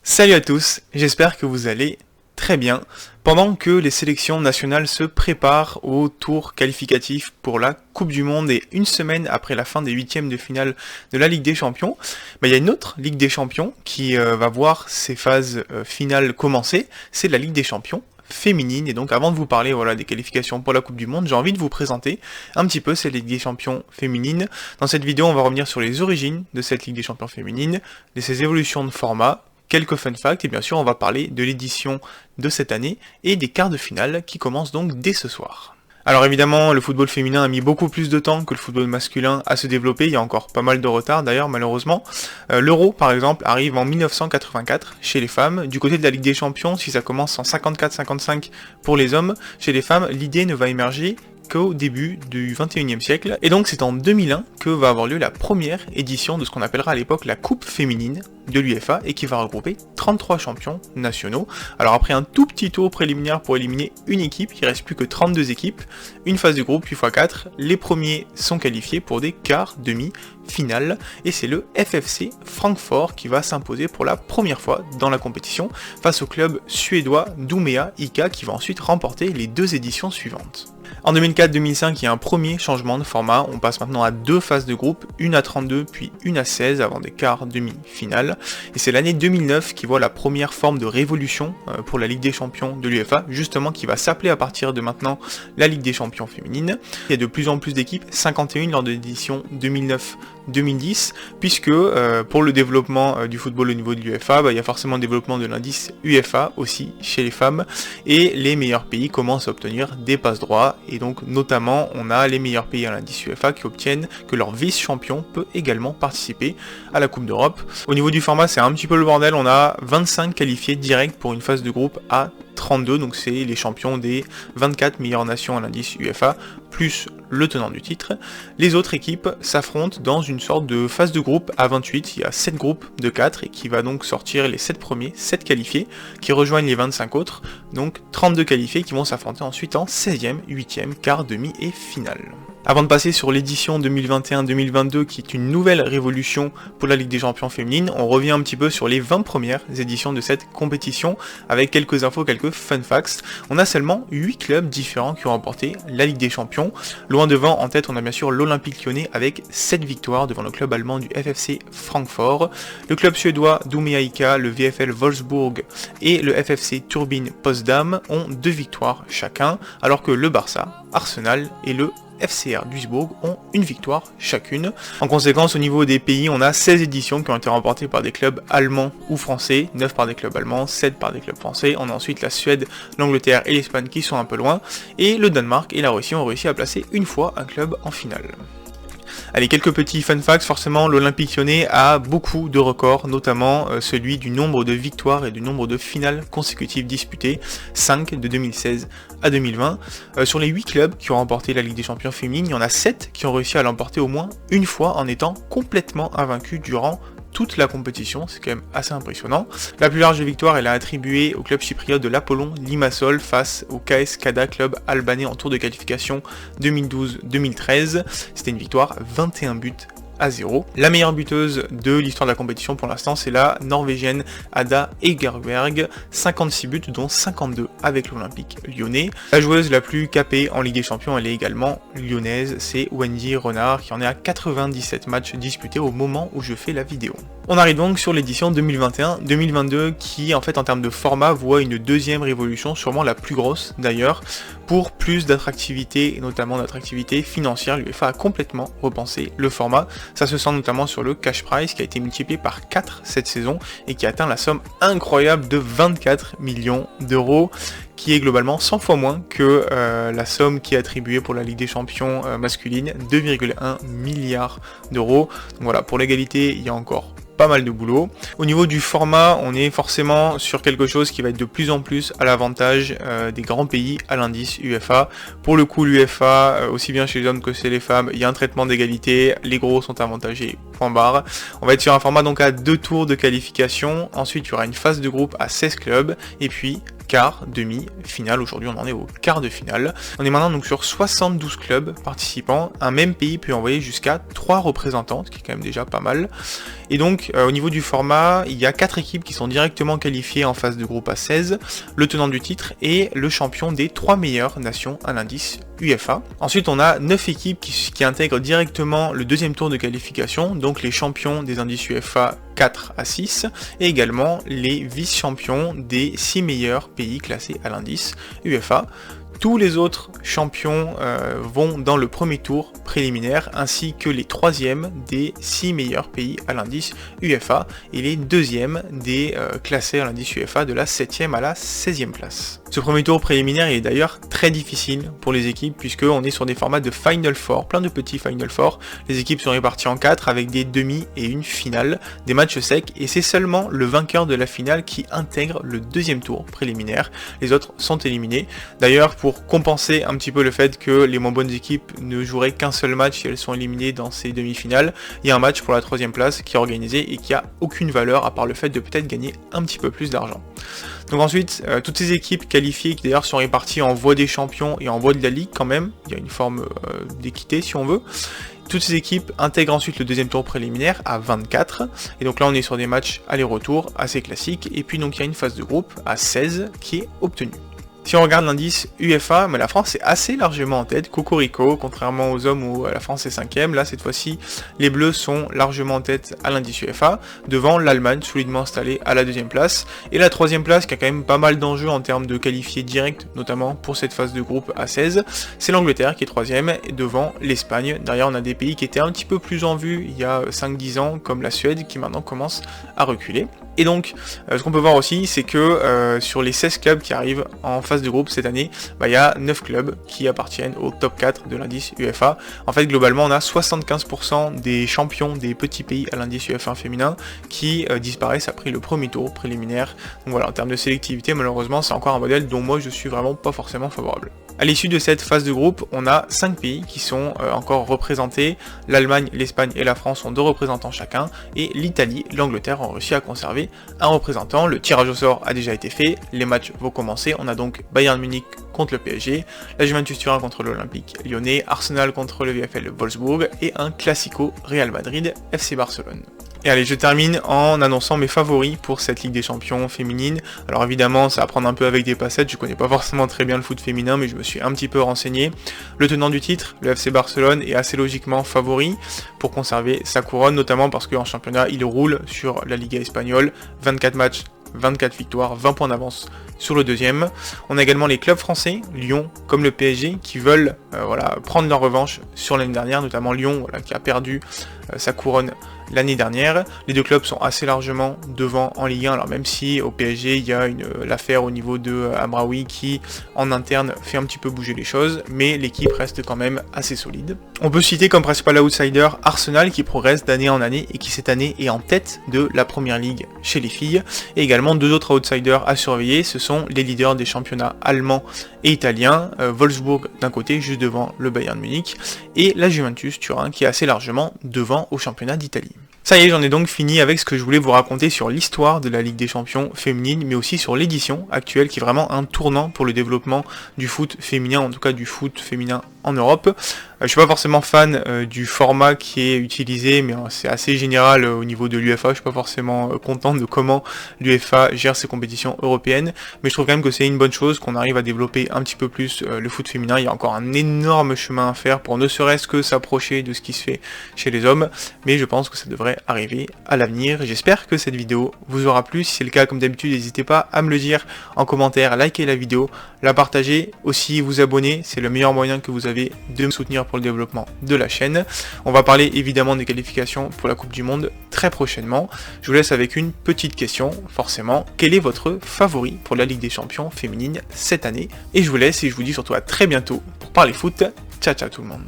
Salut à tous, j'espère que vous allez très bien. Pendant que les sélections nationales se préparent au tour qualificatif pour la Coupe du Monde et une semaine après la fin des huitièmes de finale de la Ligue des Champions, il y a une autre Ligue des Champions qui va voir ses phases finales commencer, c'est la Ligue des Champions féminine. Et donc avant de vous parler des qualifications pour la Coupe du Monde, j'ai envie de vous présenter un petit peu cette Ligue des Champions féminine. Dans cette vidéo, on va revenir sur les origines de cette Ligue des Champions féminine, de ses évolutions de format, quelques fun facts, et bien sûr on va parler de l'édition de cette année et des quarts de finale qui commencent donc dès ce soir. Alors évidemment, le football féminin a mis beaucoup plus de temps que le football masculin à se développer, il y a encore pas mal de retard d'ailleurs malheureusement. L'Euro par exemple arrive en 1984 chez les femmes. Du côté de la Ligue des Champions, si ça commence en 54-55 pour les hommes, chez les femmes, l'idée ne va émerger qu'au début du 21e siècle, et donc c'est en 2001 que va avoir lieu la première édition de ce qu'on appellera à l'époque la Coupe féminine de l'UEFA, et qui va regrouper 33 champions nationaux. Alors après un tout petit tour préliminaire pour éliminer une équipe, il reste plus que 32 équipes, une phase de groupe 8x4, les premiers sont qualifiés pour des quarts, demi, finale, et c'est le FFC Francfort qui va s'imposer pour la première fois dans la compétition face au club suédois d'Umeå ICA qui va ensuite remporter les deux éditions suivantes. En 2004-2005, il y a un premier changement de format, on passe maintenant à deux phases de groupe, une à 32 puis une à 16 avant des quarts, demi-finales, et c'est l'année 2009 qui voit la première forme de révolution pour la Ligue des Champions de l'UEFA, justement qui va s'appeler à partir de maintenant la Ligue des Champions féminine. Il y a de plus en plus d'équipes, 51 lors de l'édition 2009-2010, puisque pour le développement du football au niveau de l'UEFA, il y a forcément le développement de l'indice UEFA aussi chez les femmes, et les meilleurs pays commencent à obtenir des passe-droits, et donc notamment on a les meilleurs pays à l'indice UEFA qui obtiennent que leur vice-champion peut également participer à la Coupe d'Europe. Au niveau du format, c'est un petit peu le bordel, on a 25 qualifiés directs pour une phase de groupe à 32, donc c'est les champions des 24 meilleures nations à l'indice UEFA, plus le tenant du titre. Les autres équipes s'affrontent dans une sorte de phase de groupe à 28, il y a 7 groupes de 4, et qui va donc sortir les 7 premiers, 7 qualifiés, qui rejoignent les 25 autres, donc 32 qualifiés qui vont s'affronter ensuite en 16e, 8e, quart, demi et finale. Avant de passer sur l'édition 2021-2022 qui est une nouvelle révolution pour la Ligue des Champions féminine, on revient un petit peu sur les 20 premières éditions de cette compétition avec quelques infos, quelques fun facts. On a seulement 8 clubs différents qui ont remporté la Ligue des Champions. Loin devant, en tête, on a bien sûr l'Olympique Lyonnais avec 7 victoires devant le club allemand du FFC Francfort, le club suédois d'Umeå ICA, le VfL Wolfsburg et le FFC Turbine Potsdam ont 2 victoires chacun, alors que le Barça, Arsenal et le FCR Duisbourg ont une victoire chacune. En conséquence, au niveau des pays, on a 16 éditions qui ont été remportées par des clubs allemands ou français, 9 par des clubs allemands, 7 par des clubs français. On a ensuite la Suède, l'Angleterre et l'Espagne qui sont un peu loin, et le Danemark et la Russie ont réussi à placer une fois un club en finale. Allez, quelques petits fun facts, forcément l'Olympique Lyonnais a beaucoup de records, notamment celui du nombre de victoires et du nombre de finales consécutives disputées, 5 de 2016 à 2020. Sur les 8 clubs qui ont remporté la Ligue des Champions féminine, il y en a 7 qui ont réussi à l'emporter au moins une fois en étant complètement invaincus durant toute la compétition, c'est quand même assez impressionnant. La plus large victoire elle a attribuée au club chypriote de l'Apollon Limassol face au KS Kada, club albanais en tour de qualification 2012-2013. C'était une victoire 21 buts à 0. La meilleure buteuse de l'histoire de la compétition pour l'instant, c'est la Norvégienne Ada Egerberg, 56 buts dont 52 avec l'Olympique Lyonnais. La joueuse la plus capée en Ligue des Champions, elle est également lyonnaise, c'est Wendy Renard qui en est à 97 matchs disputés au moment où je fais la vidéo. On arrive donc sur l'édition 2021-2022 qui en fait en termes de format voit une deuxième révolution, sûrement la plus grosse d'ailleurs. Pour plus d'attractivité et notamment d'attractivité financière, l'UEFA a complètement repensé le format. Ça se sent notamment sur le cash prize qui a été multiplié par 4 cette saison et qui atteint la somme incroyable de 24 millions d'euros, qui est globalement 100 fois moins que la somme qui est attribuée pour la Ligue des Champions masculine, 2,1 milliards d'euros. Donc voilà, pour l'égalité, il y a encore pas mal de boulot. Au niveau du format, on est forcément sur quelque chose qui va être de plus en plus à l'avantage des grands pays à l'indice UEFA. Pour le coup, l'UEFA, aussi bien chez les hommes que chez les femmes, il y a un traitement d'égalité, les gros sont avantagés, point barre. On va être sur un format donc à 2 tours de qualification, ensuite il y aura une phase de groupe à 16 clubs, et puis quart, demi, finale. Aujourd'hui on en est au quart de finale. On est maintenant donc sur 72 clubs participants. Un même pays peut envoyer jusqu'à 3 représentants, ce qui est quand même déjà pas mal. Et donc au niveau du format, il y a 4 équipes qui sont directement qualifiées en phase de groupe à 16, le tenant du titre et le champion des 3 meilleures nations à l'indice UEFA. Ensuite on a 9 équipes qui intègrent directement le deuxième tour de qualification, donc les champions des indices UEFA 4 à 6, et également les vice-champions des 6 meilleurs pays classés à l'indice UEFA. Tous les autres champions vont dans le premier tour préliminaire, ainsi que les troisièmes des 6 meilleurs pays à l'indice UEFA, et les deuxièmes des classés à l'indice UEFA de la 7e à la 16e place. Ce premier tour préliminaire est d'ailleurs très difficile pour les équipes, puisqu'on est sur des formats de Final Four, plein de petits Final Four. Les équipes sont réparties en 4 avec des demi et une finale, des matchs secs, et c'est seulement le vainqueur de la finale qui intègre le deuxième tour préliminaire. Les autres sont éliminés. D'ailleurs, pour compenser un petit peu le fait que les moins bonnes équipes ne joueraient qu'un seul match si elles sont éliminées dans ces demi-finales, il y a un match pour la 3e place qui est organisé et qui a aucune valeur à part le fait de peut-être gagner un petit peu plus d'argent. Donc ensuite, toutes ces équipes qualifiées qui d'ailleurs sont réparties en voie des champions et en voie de la ligue quand même, il y a une forme d'équité si on veut. Toutes ces équipes intègrent ensuite le deuxième tour préliminaire à 24, et donc là on est sur des matchs aller-retour assez classiques, et puis donc il y a une phase de groupe à 16 qui est obtenue. Si on regarde l'indice UEFA, la France est assez largement en tête, cocorico, contrairement aux hommes où la France est 5e, là cette fois-ci les Bleus sont largement en tête à l'indice UEFA, devant l'Allemagne solidement installée à la 2e place, et la 3e place qui a quand même pas mal d'enjeux en termes de qualifiés directs, notamment pour cette phase de groupe à 16, c'est l'Angleterre qui est 3e, devant l'Espagne. Derrière on a des pays qui étaient un petit peu plus en vue il y a 5-10 ans, comme la Suède qui maintenant commence à reculer. Et donc, ce qu'on peut voir aussi, c'est que sur les 16 clubs qui arrivent en phase de groupe cette année, il y a 9 clubs qui appartiennent au top 4 de l'indice UEFA. En fait, globalement, on a 75% des champions des petits pays à l'indice UEFA féminin qui disparaissent après le premier tour préliminaire. Donc voilà, en termes de sélectivité, malheureusement, c'est encore un modèle dont moi je suis vraiment pas forcément favorable. À l'issue de cette phase de groupe, on a 5 pays qui sont encore représentés. L'Allemagne, l'Espagne et la France ont 2 représentants chacun, et l'Italie, l'Angleterre ont réussi à conserver un représentant. Le tirage au sort a déjà été fait, les matchs vont commencer. On a donc Bayern Munich contre le PSG, la Juventus Turin contre l'Olympique Lyonnais, Arsenal contre le VfL Wolfsburg et un classico Real Madrid FC Barcelone. Et allez, je termine en annonçant mes favoris pour cette Ligue des Champions féminine. Alors évidemment, ça va prendre un peu avec des passettes, je connais pas forcément très bien le foot féminin, mais je me suis un petit peu renseigné. Le tenant du titre, le FC Barcelone, est assez logiquement favori pour conserver sa couronne, notamment parce qu'en championnat, il roule sur la Liga espagnole, 24 matchs, 24 victoires, 20 points d'avance sur le deuxième. On a également les clubs français, Lyon comme le PSG, qui veulent prendre leur revanche sur l'année dernière, notamment Lyon qui a perdu sa couronne l'année dernière. Les deux clubs sont assez largement devant en Ligue 1, alors même si au PSG il y a l'affaire au niveau de Amraoui qui en interne fait un petit peu bouger les choses, mais l'équipe reste quand même assez solide. On peut citer comme principal outsider Arsenal qui progresse d'année en année et qui cette année est en tête de la première ligue chez les filles, et également 2 autres outsiders à surveiller, ce sont les leaders des championnats allemands et italiens, Wolfsburg d'un côté juste devant le Bayern Munich, et la Juventus Turin qui est assez largement devant au championnat d'Italie. Ça y est, j'en ai donc fini avec ce que je voulais vous raconter sur l'histoire de la Ligue des Champions féminine, mais aussi sur l'édition actuelle qui est vraiment un tournant pour le développement du foot féminin, en tout cas du foot féminin en Europe. Je suis pas forcément fan du format qui est utilisé, mais c'est assez général au niveau de l'UEFA. Je suis pas forcément content de comment l'UEFA gère ses compétitions européennes, mais je trouve quand même que c'est une bonne chose qu'on arrive à développer un petit peu plus le foot féminin. Il y a encore un énorme chemin à faire pour ne serait-ce que s'approcher de ce qui se fait chez les hommes, mais je pense que ça devrait arriver à l'avenir. J'espère que cette vidéo vous aura plu. Si c'est le cas, comme d'habitude, n'hésitez pas à me le dire en commentaire, liker la vidéo, la partager, aussi vous abonner, c'est le meilleur moyen que vous avez de me soutenir pour le développement de la chaîne. On va parler évidemment des qualifications pour la Coupe du Monde très prochainement. Je vous laisse avec une petite question, forcément. Quel est votre favori pour la Ligue des Champions féminine cette année? Et je vous laisse et je vous dis surtout à très bientôt pour parler foot. Ciao ciao tout le monde.